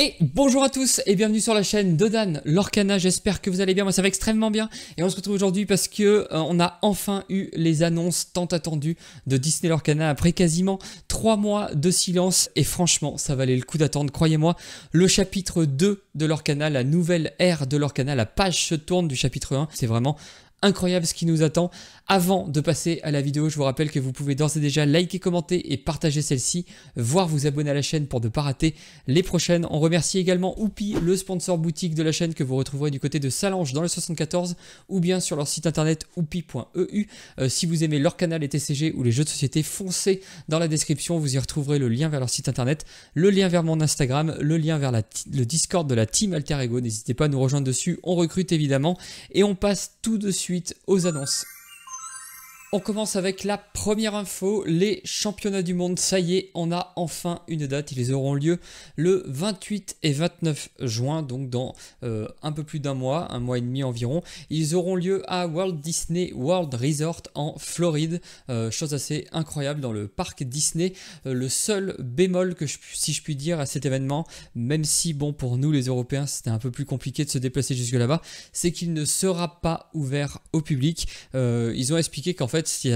Et bonjour à tous et bienvenue sur la chaîne de Dan Lorcana, j'espère que vous allez bien, moi ça va extrêmement bien et on se retrouve aujourd'hui parce que on a enfin eu les annonces tant attendues de Disney Lorcana après quasiment 3 mois de silence et franchement ça valait le coup d'attendre, croyez-moi. Le chapitre 2 de Lorcana, la nouvelle ère de Lorcana, la page se tourne du chapitre 1, c'est vraiment incroyable ce qui nous attend. Avant de passer à la vidéo, je vous rappelle que vous pouvez d'ores et déjà liker, commenter et partager celle-ci, voire vous abonner à la chaîne pour ne pas rater les prochaines. On remercie également Oupi, le sponsor boutique de la chaîne que vous retrouverez du côté de Salange dans le 74 ou bien sur leur site internet oupi.eu. Si vous aimez leur canal et TCG ou les jeux de société, foncez dans la description, vous y retrouverez le lien vers leur site internet, le lien vers mon Instagram, le lien vers le Discord de la team Alter Ego. N'hésitez pas à nous rejoindre dessus, on recrute évidemment et on passe tout de suite aux annonces. On commence avec la première info, les championnats du monde, ça y est, on a enfin une date, ils auront lieu le 28 et 29 juin, donc dans un peu plus d'un mois et demi environ. Ils auront lieu à Walt Disney World Resort en Floride, chose assez incroyable dans le parc Disney. Le seul bémol que si je puis dire à cet événement, même si bon pour nous les Européens c'était un peu plus compliqué de se déplacer jusque là-bas, c'est qu'il ne sera pas ouvert au public. Ils ont expliqué qu'en fait il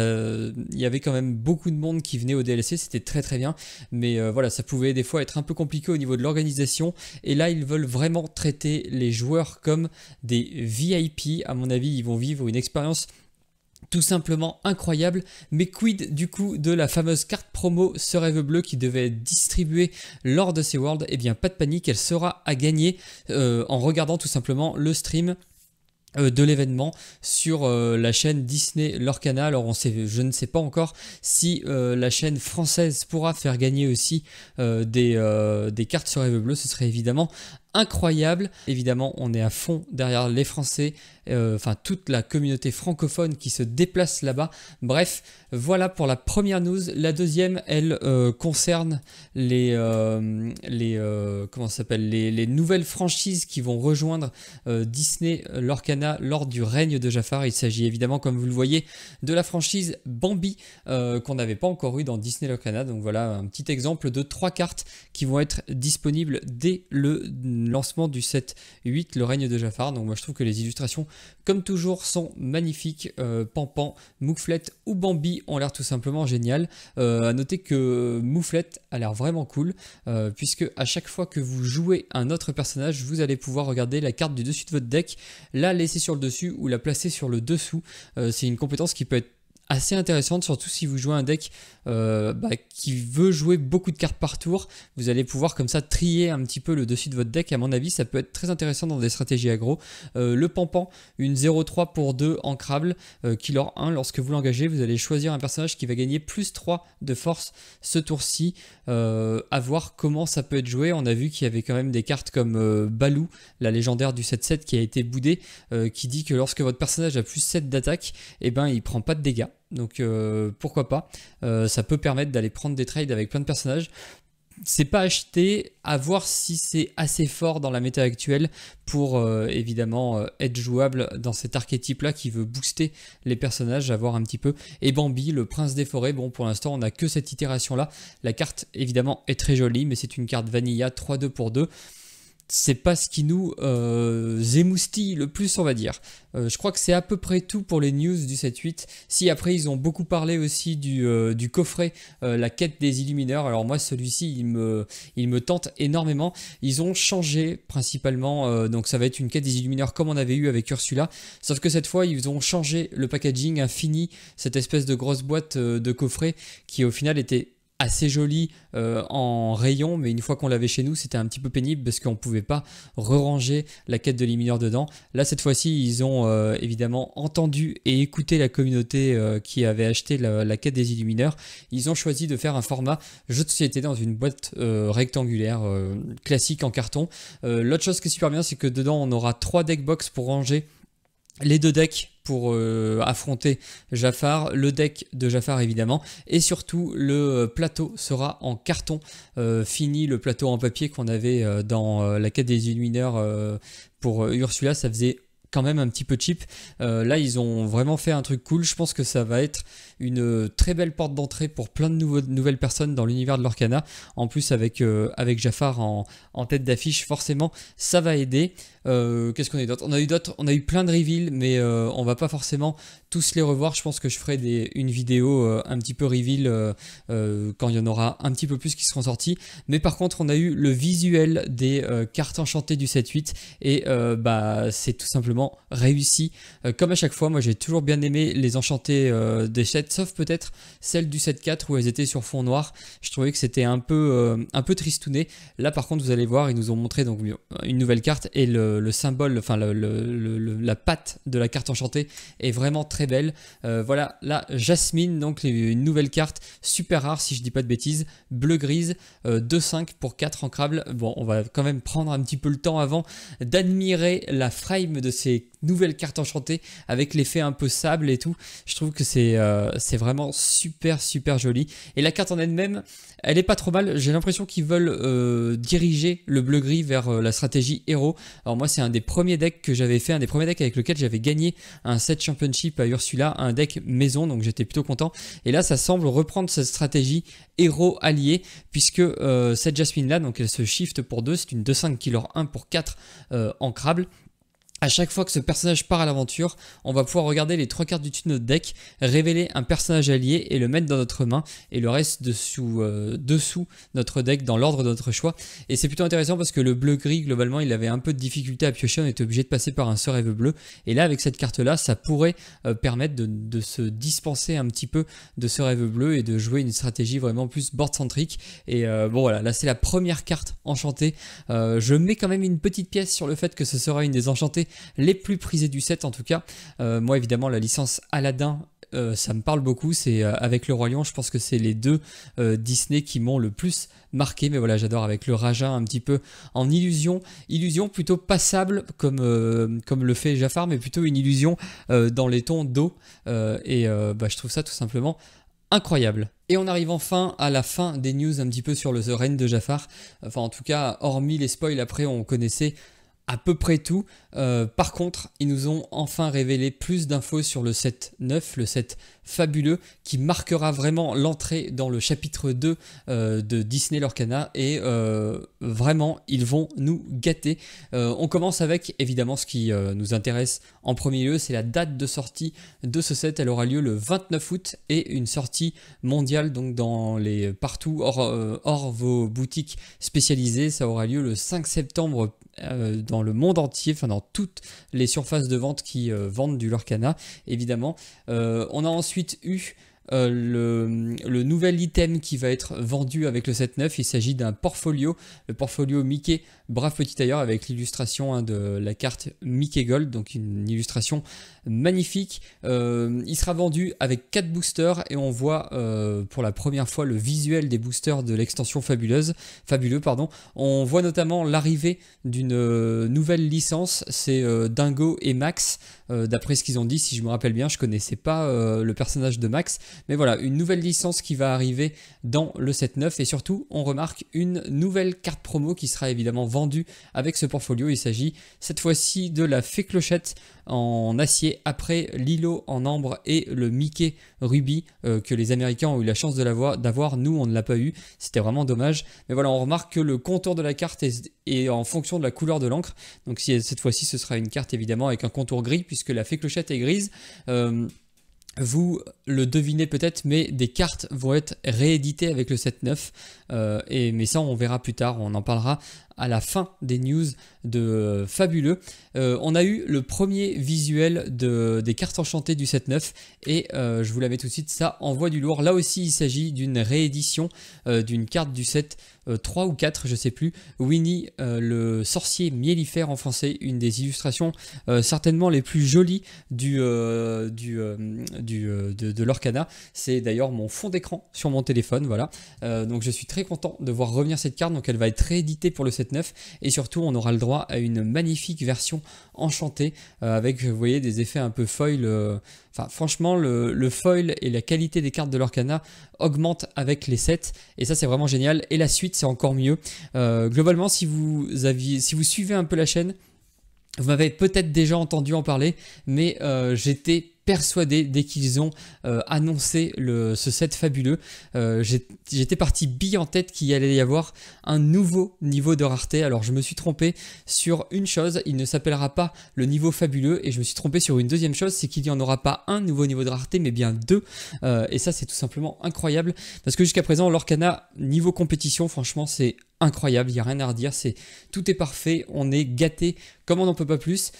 y avait quand même beaucoup de monde qui venait au DLC, c'était très bien, mais voilà, ça pouvait des fois être un peu compliqué au niveau de l'organisation, et là ils veulent vraiment traiter les joueurs comme des VIP. À mon avis, ils vont vivre une expérience tout simplement incroyable. Mais quid du coup de la fameuse carte promo Ce Rêve Bleu qui devait être distribuée lors de ces Worlds? Eh bien pas de panique, elle sera à gagner en regardant tout simplement le stream de l'événement sur la chaîne Disney Lorcana. Alors je ne sais pas encore si la chaîne française pourra faire gagner aussi des cartes sur Rêve Bleu, ce serait évidemment incroyable. Évidemment, on est à fond derrière les Français, enfin toute la communauté francophone qui se déplace là-bas. Bref, voilà pour la première news. La deuxième, elle concerne les nouvelles franchises qui vont rejoindre Disney Lorcana lors du règne de Jafar. Il s'agit évidemment, comme vous le voyez, de la franchise Bambi qu'on n'avait pas encore eu dans Disney Lorcana. Donc voilà un petit exemple de 3 cartes qui vont être disponibles dès le lancement du set 8, le règne de Jafar. Donc moi je trouve que les illustrations comme toujours sont magnifiques. Pampan, Mouflette ou Bambi ont l'air tout simplement génial. À noter que Mouflette a l'air vraiment cool puisque à chaque fois que vous jouez un autre personnage, vous allez pouvoir regarder la carte du dessus de votre deck, la laisser sur le dessus ou la placer sur le dessous. C'est une compétence qui peut être assez intéressante, surtout si vous jouez un deck qui veut jouer beaucoup de cartes par tour. Vous allez pouvoir comme ça trier un petit peu le dessus de votre deck. À mon avis, ça peut être très intéressant dans des stratégies aggro. Le Pampan, une 0-3 pour 2 ancrable, killer 1. Lorsque vous l'engagez, vous allez choisir un personnage qui va gagner plus 3 de force ce tour-ci. À voir comment ça peut être joué. On a vu qu'il y avait quand même des cartes comme Baloo, la légendaire du 7-7 qui a été boudée, qui dit que lorsque votre personnage a plus 7 d'attaque, eh ben, il prend pas de dégâts. Donc pourquoi pas, ça peut permettre d'aller prendre des trades avec plein de personnages. C'est pas acheté, à voir si c'est assez fort dans la méta actuelle pour évidemment être jouable dans cet archétype là qui veut booster les personnages, à voir un petit peu. Et Bambi, le prince des forêts, bon pour l'instant on n'a que cette itération là. La carte évidemment est très jolie, mais c'est une carte vanilla 3-2 pour 2. C'est pas ce qui nous émoustille le plus, on va dire. Je crois que c'est à peu près tout pour les news du 7-8. Si après ils ont beaucoup parlé aussi du coffret, la quête des Illumineurs. Alors moi celui-ci il me tente énormément. Ils ont changé principalement, donc ça va être une quête des Illumineurs comme on avait eu avec Ursula. Sauf que cette fois ils ont changé le packaging infini, cette espèce de grosse boîte de coffret qui au final était assez joli en rayon, mais une fois qu'on l'avait chez nous c'était un petit peu pénible parce qu'on pouvait pas re-ranger la quête de l'Illumineur dedans. Là cette fois-ci ils ont évidemment entendu et écouté la communauté qui avait acheté la quête des Illumineurs. Ils ont choisi de faire un format jeu de société dans une boîte rectangulaire classique en carton. L'autre chose qui est super bien, c'est que dedans on aura 3 deck box pour ranger les 2 decks pour affronter Jafar, le deck de Jafar évidemment, et surtout le plateau sera en carton. Fini le plateau en papier qu'on avait dans la quête des Illumineurs pour Ursula. Ça faisait quand même un petit peu cheap. Là, ils ont vraiment fait un truc cool. Je pense que ça va être une très belle porte d'entrée pour plein de nouvelles personnes dans l'univers de l'Orcana. En plus, avec Jafar en tête d'affiche, forcément, ça va aider. Qu'est-ce qu'on a eu d'autre? On a eu plein de reveals, mais on va pas forcément tous les revoir. Je pense que je ferai une vidéo un petit peu reveal quand il y en aura un petit peu plus qui seront sortis. Mais par contre, on a eu le visuel des cartes enchantées du 7-8 et c'est tout simplement réussi. Comme à chaque fois, moi j'ai toujours bien aimé les enchantées des sets, sauf peut-être celle du 7-4 où elles étaient sur fond noir. Je trouvais que c'était un peu tristouné. Là par contre, vous allez voir, ils nous ont montré donc une nouvelle carte et le symbole, enfin la patte de la carte enchantée est vraiment très belle. Voilà, la Jasmine, donc une nouvelle carte super rare si je dis pas de bêtises, bleu-grise, 2-5 pour 4 ancrables. Bon, on va quand même prendre un petit peu le temps avant d'admirer la frame de ces nouvelles cartes enchantées avec l'effet un peu sable et tout. Je trouve que c'est vraiment super joli. Et la carte en elle-même, elle est pas trop mal. J'ai l'impression qu'ils veulent diriger le bleu-gris vers la stratégie héros. Alors moi, c'est un des premiers decks que j'avais fait, un des premiers decks avec lequel j'avais gagné un set championship à Ursula, un deck maison, donc j'étais plutôt content. Et là, ça semble reprendre cette stratégie héros allié, puisque cette Jasmine là, donc elle se shift pour 2, c'est une 2-5 qui leur 1 pour 4 ancrables. À chaque fois que ce personnage part à l'aventure, on va pouvoir regarder les 3 cartes du dessus de notre deck, révéler un personnage allié et le mettre dans notre main, et le reste dessous notre deck dans l'ordre de notre choix. Et c'est plutôt intéressant parce que le bleu-gris, globalement, il avait un peu de difficulté à piocher, on était obligé de passer par un sort rêve bleu. Et là, avec cette carte-là, ça pourrait permettre de se dispenser un petit peu de ce rêve bleu et de jouer une stratégie vraiment plus board-centrique. Et bon voilà, là c'est la première carte enchantée. Je mets quand même une petite pièce sur le fait que ce sera une des enchantées les plus prisées du set en tout cas. Moi évidemment la licence Aladdin, ça me parle beaucoup, c'est avec le Roi Lion, je pense que c'est les deux Disney qui m'ont le plus marqué, mais voilà, j'adore avec le Raja un petit peu en illusion plutôt passable comme le fait Jafar, mais plutôt une illusion dans les tons d'eau, je trouve ça tout simplement incroyable. Et on arrive enfin à la fin des news un petit peu sur le règne de Jafar, enfin en tout cas hormis les spoils, après on connaissait à peu près tout. Par contre, ils nous ont enfin révélé plus d'infos sur le set 9, le set fabuleux, qui marquera vraiment l'entrée dans le chapitre 2 de Disney l'Orcana, et vraiment, ils vont nous gâter. On commence avec, évidemment, ce qui nous intéresse en premier lieu, c'est la date de sortie de ce set. Elle aura lieu le 29 août, et une sortie mondiale, donc partout, hors vos boutiques spécialisées. Ça aura lieu le 5 septembre dans le monde entier, enfin dans toutes les surfaces de vente qui vendent du Lorcana, évidemment. On a ensuite eu le nouvel item qui va être vendu avec le set 9. Il s'agit d'un portfolio, le portfolio Mickey Brave Petit Tailleur, avec l'illustration de la carte Mickey Gold, donc une illustration magnifique. Il sera vendu avec 4 boosters, et on voit pour la première fois le visuel des boosters de l'extension fabuleux. On voit notamment l'arrivée d'une nouvelle licence, c'est Dingo et Max, d'après ce qu'ils ont dit, si je me rappelle bien. Je connaissais pas le personnage de Max, mais voilà, une nouvelle licence qui va arriver dans le set 9, et surtout on remarque une nouvelle carte promo qui sera évidemment vendue avec ce portfolio. Il s'agit cette fois-ci de la Fée Clochette en acier, après Lilo en ambre et le Mickey Ruby que les Américains ont eu la chance d'avoir. Nous on ne l'a pas eu, c'était vraiment dommage. Mais voilà, on remarque que le contour de la carte est en fonction de la couleur de l'encre. Donc cette fois-ci ce sera une carte évidemment avec un contour gris, puisque la Fée Clochette est grise. Vous le devinez peut-être, mais des cartes vont être rééditées avec le set 9, mais ça on verra plus tard, on en parlera à la fin des news de Fabuleux. On a eu le premier visuel des cartes enchantées du set 9, et je vous la mets tout de suite, ça envoie du lourd. Là aussi il s'agit d'une réédition d'une carte du set 3 ou 4, je sais plus, Winnie le sorcier miellifère en français, une des illustrations certainement les plus jolies de l'Orcana. C'est d'ailleurs mon fond d'écran sur mon téléphone, voilà. Donc je suis très content de voir revenir cette carte, donc elle va être rééditée pour le set 9, et surtout on aura le droit à une magnifique version enchantée avec, vous voyez, des effets un peu foil. Enfin, franchement, le foil et la qualité des cartes de l'Orcana augmentent avec les sets, et ça c'est vraiment génial. Et la suite c'est encore mieux. Globalement, si vous suivez un peu la chaîne, Vous m'avez peut-être déjà entendu en parler, mais j'étais persuadé dès qu'ils ont annoncé ce set fabuleux. J'étais parti bille en tête qu'il allait y avoir un nouveau niveau de rareté. Alors je me suis trompé sur une chose, il ne s'appellera pas le niveau fabuleux, et je me suis trompé sur une deuxième chose, c'est qu'il n'y en aura pas un nouveau niveau de rareté mais bien deux. Et ça c'est tout simplement incroyable, parce que jusqu'à présent Lorcana niveau compétition, franchement c'est incroyable, il n'y a rien à redire, tout est parfait, on est gâté comme on n'en peut pas plus.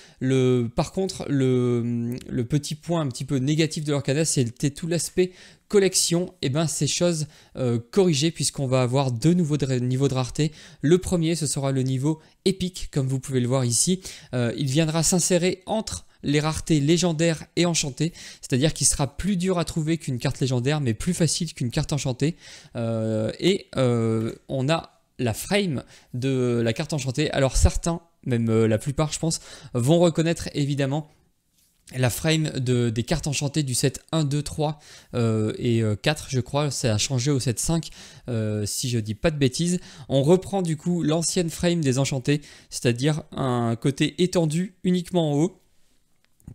Par contre, le petit point un petit peu négatif de Lorcana, c'était tout l'aspect collection. Et ben ces choses corrigées, puisqu'on va avoir deux nouveaux niveaux de rareté. Le premier, ce sera le niveau épique, comme vous pouvez le voir ici. Il viendra s'insérer entre les raretés légendaires et enchantées, c'est-à-dire qu'il sera plus dur à trouver qu'une carte légendaire, mais plus facile qu'une carte enchantée. On a la frame de la carte enchantée. Alors certains, même la plupart je pense, vont reconnaître évidemment la frame des cartes enchantées du set 1, 2, 3 et 4 je crois. Ça a changé au set 5 si je dis pas de bêtises. On reprend du coup l'ancienne frame des enchantés, c'est-à-dire un côté étendu uniquement en haut,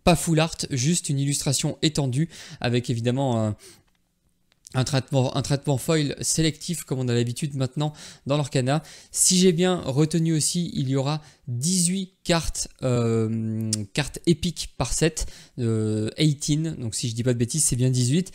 pas full art, juste une illustration étendue avec évidemment un traitement foil sélectif comme on a l'habitude maintenant dans l'Orcana. Si j'ai bien retenu aussi, il y aura 18 cartes épiques par set, 18, donc si je dis pas de bêtises c'est bien 18.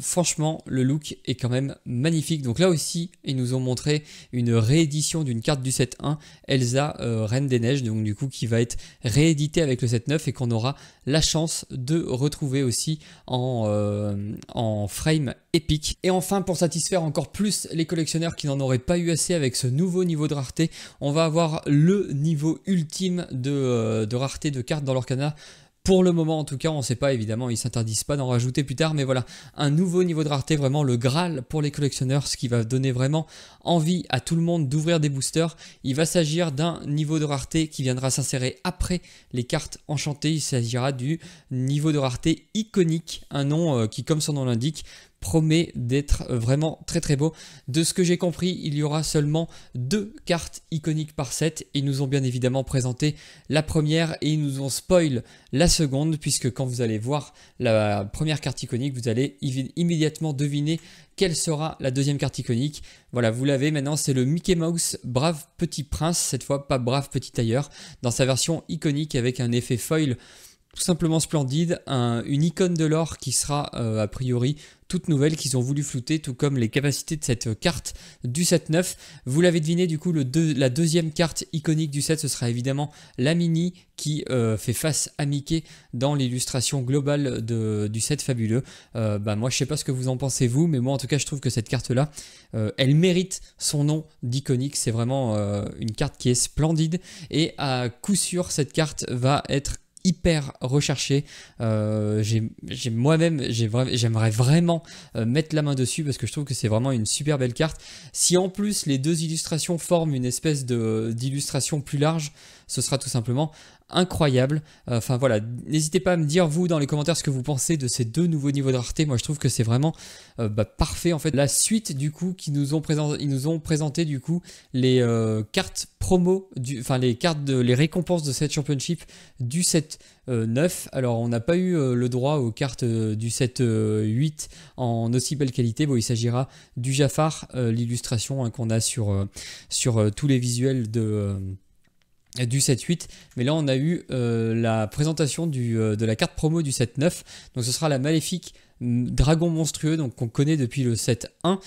Franchement le look est quand même magnifique. Donc là aussi ils nous ont montré une réédition d'une carte du set 1, Elsa Reine des Neiges, donc du coup qui va être rééditée avec le set 9 et qu'on aura la chance de retrouver aussi en frame épique. Et enfin, pour satisfaire encore plus les collectionneurs qui n'en auraient pas eu assez avec ce nouveau niveau de rareté, on va avoir le niveau ultime de rareté de cartes dans l'Orcana. Pour le moment en tout cas, on ne sait pas, évidemment, ils ne s'interdisent pas d'en rajouter plus tard, mais voilà, un nouveau niveau de rareté, vraiment le Graal pour les collectionneurs, ce qui va donner vraiment envie à tout le monde d'ouvrir des boosters. Il va s'agir d'un niveau de rareté qui viendra s'insérer après les cartes enchantées. Il s'agira du niveau de rareté iconique, un nom qui, comme son nom l'indique, promet d'être vraiment très très beau. De ce que j'ai compris, il y aura seulement 2 cartes iconiques par set. Ils nous ont bien évidemment présenté la première et ils nous ont spoil la seconde, puisque quand vous allez voir la première carte iconique, vous allez immédiatement deviner quelle sera la deuxième carte iconique. Voilà, vous l'avez maintenant, c'est le Mickey Mouse Brave Petit Prince, cette fois pas Brave Petit Tailleur, dans sa version iconique avec un effet foil tout simplement splendide, une icône de l'or qui sera a priori toute nouvelle, qu'ils ont voulu flouter, tout comme les capacités de cette carte du set 9. Vous l'avez deviné, du coup la deuxième carte iconique du set, ce sera évidemment la Mini qui fait face à Mickey dans l'illustration globale du set fabuleux. Moi je sais pas ce que vous en pensez vous, mais moi en tout cas je trouve que cette carte là elle mérite son nom d'iconique. C'est vraiment une carte qui est splendide, et à coup sûr cette carte va être hyper recherché. J'aimerais vraiment mettre la main dessus, parce que je trouve que c'est vraiment une super belle carte. Si en plus les deux illustrations forment une espèce d'illustration plus large, ce sera tout simplement incroyable. Enfin voilà, n'hésitez pas à me dire vous dans les commentaires ce que vous pensez de ces deux nouveaux niveaux de rareté. Moi je trouve que c'est vraiment parfait en fait. La suite du coup ils nous ont présenté du coup les cartes promo, les récompenses de cette championship du set 9. Alors on n'a pas eu le droit aux cartes du set 8 en aussi belle qualité. Bon, il s'agira du Jafar, l'illustration qu'on a sur tous les visuels du set 8, mais là on a eu la présentation de la carte promo du set 9, donc ce sera la maléfique dragon monstrueux, donc qu'on connaît depuis le set 1.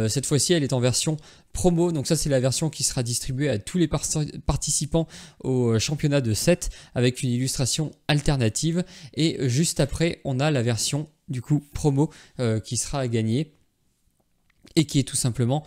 Cette fois-ci elle est en version promo, donc ça c'est la version qui sera distribuée à tous les participants au championnat de 7 avec une illustration alternative, et juste après on a la version du coup promo qui sera à gagner et qui est tout simplement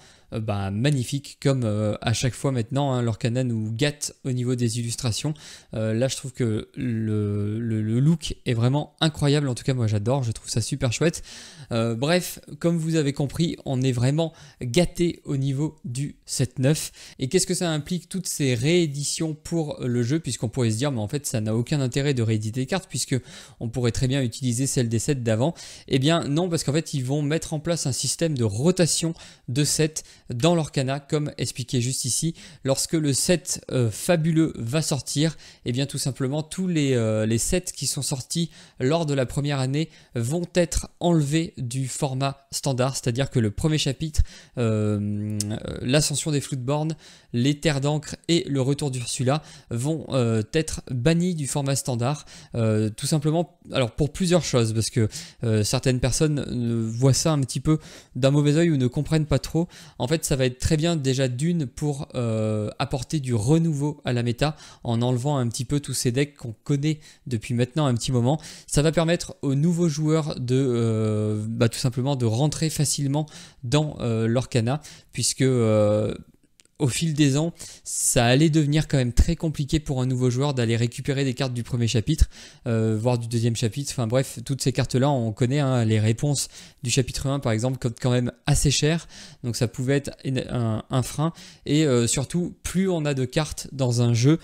magnifique, comme à chaque fois maintenant, hein, l'Orcana nous gâte au niveau des illustrations. Là je trouve que le look est vraiment incroyable, en tout cas moi j'adore, je trouve ça super chouette. Bref, comme vous avez compris, on est vraiment gâté au niveau du set 9. Et qu'est-ce que ça implique, toutes ces rééditions pour le jeu, puisqu'on pourrait se dire mais en fait ça n'a aucun intérêt de rééditer les cartes, puisque on pourrait très bien utiliser celles des sets d'avant. Eh bien non, parce qu'en fait ils vont mettre en place un système de rotation de sets. dans l'Orcana, comme expliqué juste ici. Lorsque le set fabuleux va sortir, et bien tout simplement tous les sets qui sont sortis lors de la première année vont être enlevés du format standard, c'est-à-dire que le premier chapitre, l'ascension des Floodborn, les terres d'encre et le retour d'Ursula vont être bannis du format standard, tout simplement, alors pour plusieurs choses, parce que certaines personnes voient ça un petit peu d'un mauvais oeil ou ne comprennent pas trop. En fait, ça va être très bien déjà d'une pour apporter du renouveau à la méta en enlevant un petit peu tous ces decks qu'on connaît depuis maintenant un petit moment. Ça va permettre aux nouveaux joueurs de tout simplement de rentrer facilement dans l'Orcana, puisque au fil des ans, ça allait devenir quand même très compliqué pour un nouveau joueur d'aller récupérer des cartes du premier chapitre, voire du deuxième chapitre. Enfin bref, toutes ces cartes-là, on connaît hein, les réponses du chapitre 1 par exemple, coûtent quand même assez cher. Donc ça pouvait être un frein. Et surtout, plus on a de cartes dans un jeu,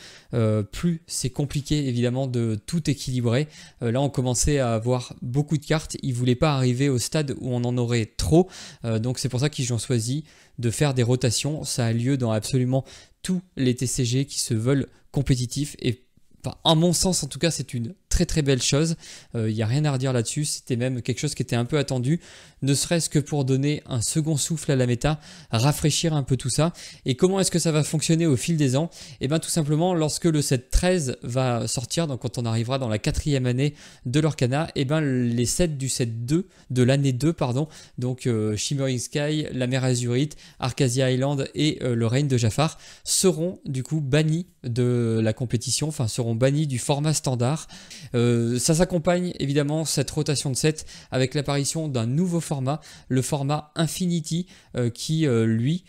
plus c'est compliqué évidemment de tout équilibrer. Là, on commençait à avoir beaucoup de cartes. Ils ne voulaient pas arriver au stade où on en aurait trop. Donc c'est pour ça qu'ils ont choisi de faire des rotations. Ça a lieu dans absolument tous les TCG qui se veulent compétitifs et enfin, en mon sens en tout cas c'est une très très belle chose, il n'y a rien à redire là-dessus, c'était même quelque chose qui était un peu attendu, ne serait-ce que pour donner un second souffle à la méta, rafraîchir un peu tout ça. Et comment est-ce que ça va fonctionner au fil des ans? Et bien tout simplement lorsque le set 13 va sortir, donc quand on arrivera dans la 4e année de l'Orcana, et ben les sets du set 2, de l'année 2 pardon, donc Shimmering Sky, la mer Azurite, Arcasia Island et le règne de Jafar seront du coup bannis de la compétition, enfin seront bannis du format standard. Ça s'accompagne évidemment cette rotation de sets avec l'apparition d'un nouveau format, le format Infinity qui lui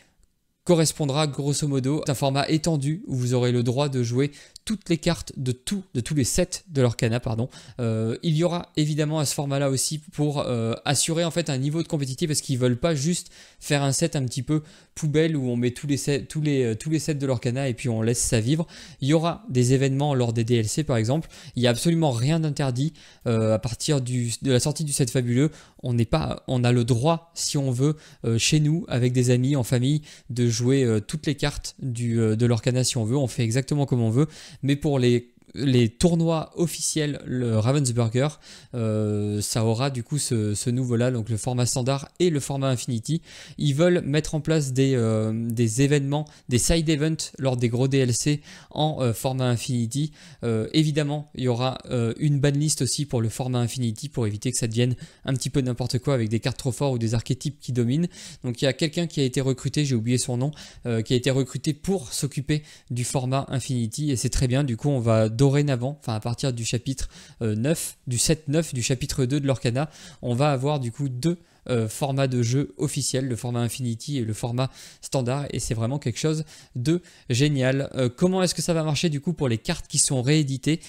correspondra grosso modo à un format étendu où vous aurez le droit de jouer toutes les cartes de tous les sets de l'Orcana, pardon. Il y aura évidemment à ce format-là aussi pour assurer en fait un niveau de compétitif parce qu'ils veulent pas juste faire un set un petit peu poubelle où on met tous les sets de l'Orcana et puis on laisse ça vivre. Il y aura des événements lors des DLC par exemple. Il n'y a absolument rien d'interdit à partir de la sortie du set fabuleux. On a le droit, si on veut, chez nous, avec des amis, en famille, de jouer toutes les cartes de l'Orcana si on veut. On fait exactement comme on veut. Mais pour les tournois officiels, le Ravensburger, ça aura du coup ce nouveau-là, donc le format standard et le format Infinity. Ils veulent mettre en place des événements, des side events lors des gros DLC en format Infinity. Évidemment, il y aura une banlist aussi pour le format Infinity pour éviter que ça devienne un petit peu n'importe quoi avec des cartes trop fortes ou des archétypes qui dominent. Donc il y a quelqu'un qui a été recruté, j'ai oublié son nom, qui a été recruté pour s'occuper du format Infinity et c'est très bien. Du coup, on va dorénavant, enfin à partir du chapitre 9, du set 9 du chapitre 2 de l'Orcana, on va avoir du coup deux formats de jeu officiels, le format Infinity et le format standard, et c'est vraiment quelque chose de génial. Comment est-ce que ça va marcher du coup pour les cartes qui sont rééditées?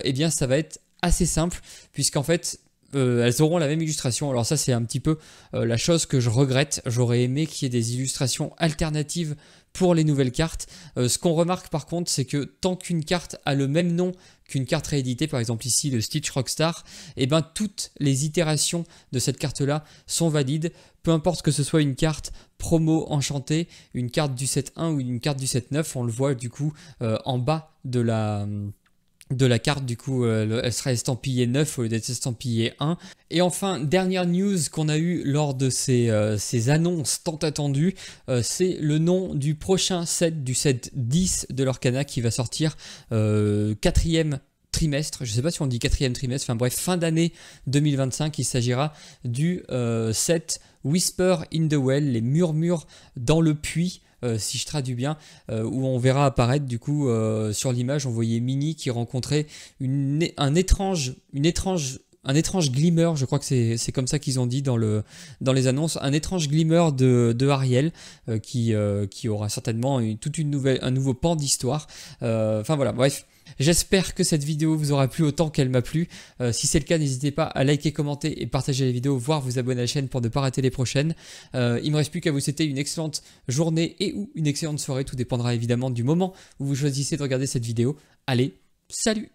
Eh bien ça va être assez simple puisqu'en fait elles auront la même illustration. Alors ça c'est un petit peu la chose que je regrette, j'aurais aimé qu'il y ait des illustrations alternatives pour les nouvelles cartes. Ce qu'on remarque par contre c'est que tant qu'une carte a le même nom qu'une carte rééditée, par exemple ici le Stitch Rockstar, et ben toutes les itérations de cette carte là sont valides, peu importe que ce soit une carte promo enchantée, une carte du set 1 ou une carte du set 9, on le voit du coup en bas de la carte, du coup elle sera estampillée 9 au lieu d'être estampillée 1. Et enfin, dernière news qu'on a eu lors de ces annonces tant attendues, c'est le nom du prochain set, du set 10 de l'Orcana qui va sortir 4e trimestre, je ne sais pas si on dit 4e trimestre, enfin bref, fin d'année 2025, il s'agira du set Whisper in the Well, les murmures dans le puits, si je traduis bien, où on verra apparaître du coup sur l'image, on voyait Minnie qui rencontrait un étrange glimmer, je crois que c'est comme ça qu'ils ont dit dans les annonces, un étrange glimmer de Ariel qui aura certainement un nouveau pan d'histoire. Enfin voilà, bref. J'espère que cette vidéo vous aura plu autant qu'elle m'a plu. Si c'est le cas, n'hésitez pas à liker, commenter et partager la vidéo, voire vous abonner à la chaîne pour ne pas rater les prochaines. Il ne me reste plus qu'à vous souhaiter une excellente journée et ou une excellente soirée. Tout dépendra évidemment du moment où vous choisissez de regarder cette vidéo. Allez, salut!